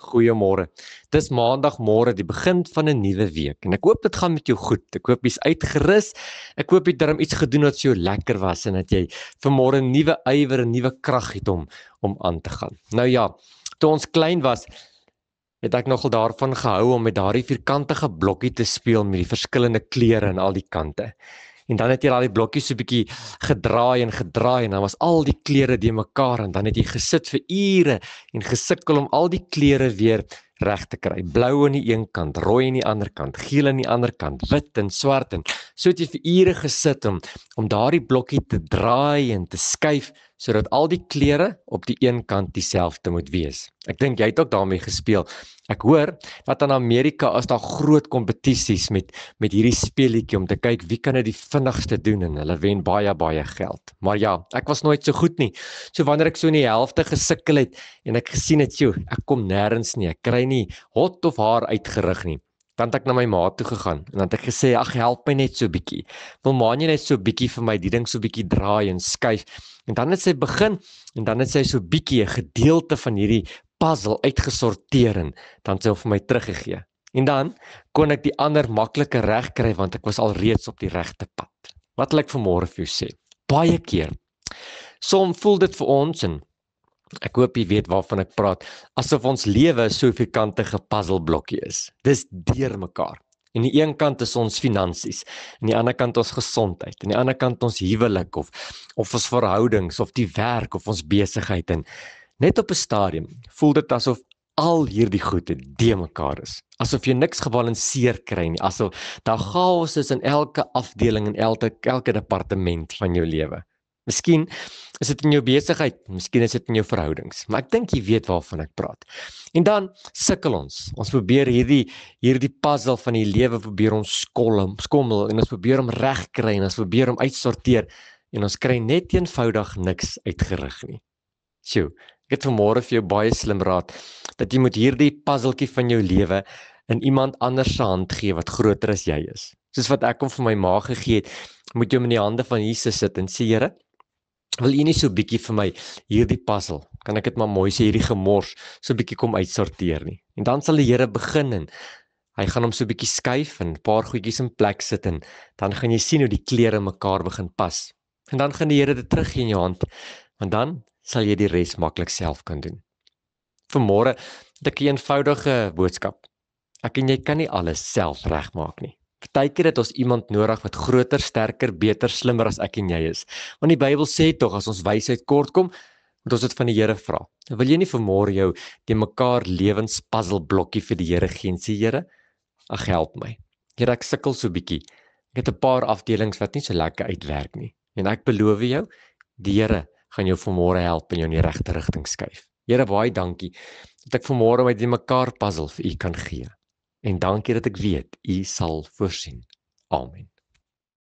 Goeiemôre. Dis maandagmôre, die begin van 'n nuwe week. En ek hoop dit gaan met jou goed. Ek hoop jy's uitgerus. Ek hoop jy het darm iets gedoen wat vir jou lekker was en dat jy vanmôre nuwe ywer en nuwe krag het om aan te gaan. Nou ja, toe ons klein was, het ek nogal daarvan gehou om met daardie vierkantige blokkie te speel met die verskillende kleure aan al die kante. En dan het jy al die blokkies so 'n bietjie gedraai en dan was al die kleure die mekaar en dan het jy gesit vir ure en gesukkel om al die kleure weer reg te kry. Blou aan die een kant, rooi aan die ander kant, geel aan die ander kant, wit en swart en so het jy vir ure gesit om daardie blokkie te draai en te skuif sodat al die kleure op die een kant dieselfde moet wees. Ek dink jy het ook daarmee gespeel. Ek hoor dat in Amerika is daar groot kompetisies met hierdie speletjie om te kyk wie kan dit die vinnigste doen en hulle wen baie geld. Maar ja, ek was nooit so goed nie. So wanneer ek so in die helfte gesukkel het en ek gesien het, joh, ek kom nêrens nie, ek kry nie hot of haar uitgerig nie. Dan het ek na my ma toe gegaan en dan het ek gesê, ag help my net so bietjie. Wil ma nie net so bietjie vir my die ding so bietjie draai en skuif. En dan het sy begin en dan het sy so bietjie 'n gedeelte van hierdie puzzle uitgesorteer en dan het sy vir my teruggegee. En dan kon ek die ander makliker regkry want ek was al reeds op die regte pad. Wat wil ek vanmôre vir jou sê? Baie keer soms voel dit vir ons en ek hoop jy weet waarvan ek praat, asof ons lewe so 'n vierkantige puzzleblokkie is. Dis deurmekaar. En die een kant is ons finansies, en die ander kant ons gesondheid, en die ander kant ons huwelik of ons verhoudings of die werk of ons besigheid en net op 'n stadium voel dit asof al hierdie goede deurmekaar is. Asof jy niks gebalanseer kry nie, asof daar chaos is in elke afdeling en elke departement van jou lewe. Miskien is dit in jou besigheid, miskien is dit in jou verhoudings, maar ek dink jy weet waarvan ek praat. En dan sukkel ons. Ons probeer hierdie puzzle van die lewe probeer ons skommel en ons probeer hom regkry en ons probeer hom uitsorteer en ons kry net eenvoudig niks uitgerig nie. Sjoe, ek het vanmôre vir jou baie slim raad dat jy moet hierdie puzzeltjie van jou lewe in iemand anders se hand gee wat groter as jy is. Soos wat ek hom vir my ma gegee het, moet jy hom in die hande van Jesus sit en sê, Here, wil U nie so bietjie vir my hierdie puzzle, kan ek dit maar mooi sê, hierdie gemors so bietjie kom uitsorteer nie. En dan sal die Here begin en hy gaan hom so bietjie skuif en 'n paar goedjies in plek sit en dan gaan jy sien hoe die kleure mekaar begin pas. En dan gaan die Here dit teruggee in jou hand, want dan sal jy die res maklik self kan doen. Vanmôre het ek 'n eenvoudige boodskap. Ek en jy kan nie alles self regmaak nie. Partykeer het ons iemand nodig wat groter, sterker, beter, slimmer as ek en jy is. Want die Bybel sê tog as ons wysheid kort kom, moet ons dit van die Here vra. Wil jy nie vanmôre jou die mekaar lewenspuzzle blokkie vir die Here gee en sê, Here, ag help my. Here, ek sukkel so bietjie. Ek het 'n paar afdelings wat nie so lekker uitwerk nie. En ek beloof jou, die Here gaan jou vanmôre help en jou in die regte rigting skuif. Here, baie dankie dat ek vanmôre met die mekaar puzzle vir U kan gee. En dankie dat ek weet, U sal voorsien. Amen.